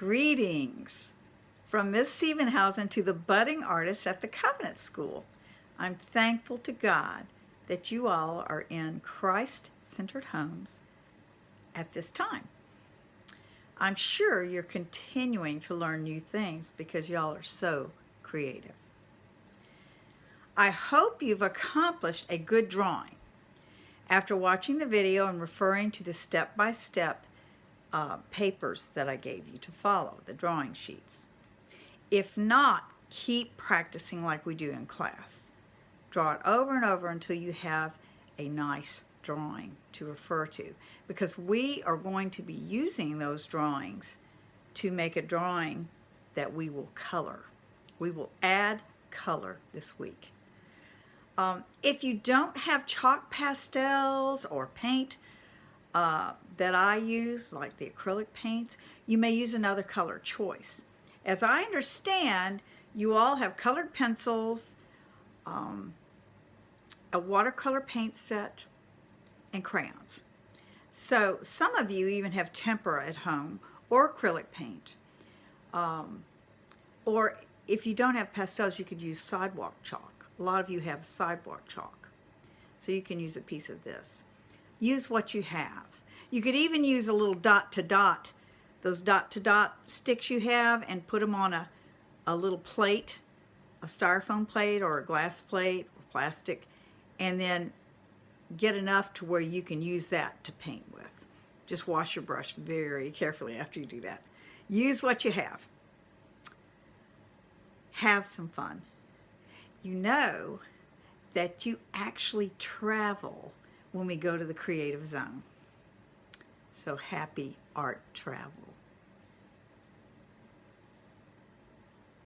Greetings from Miss Siebenhausen to the budding artists at the Covenant School. I'm thankful to God that you all are in Christ-centered homes at this time. I'm sure you're continuing to learn new things because y'all are so creative. I hope you've accomplished a good drawing after watching the video and referring to the step-by-step papers that I gave you to follow, the drawing sheets. If not, keep practicing like we do in class. Draw it over and over until you have a nice drawing to refer to, because we are going to be using those drawings to make a drawing that we will color. We will add color this week. If you don't have chalk pastels or paint that I use, like the acrylic paints, you may use another color choice. As I understand, you all have colored pencils, a watercolor paint set, and crayons. So some of you even have tempera at home or acrylic paint. Or if you don't have pastels, you could use sidewalk chalk. A lot of you have sidewalk chalk, so you can use a piece of this. Use what you have. You could even use a little dot-to-dot, those dot-to-dot sticks you have, and put them on a little plate, a styrofoam plate or a glass plate or plastic, and then get enough to where you can use that to paint with. Just wash your brush very carefully after you do that. Use what you have. Have some fun. You know that you actually travel when we go to the creative zone. So happy art travels.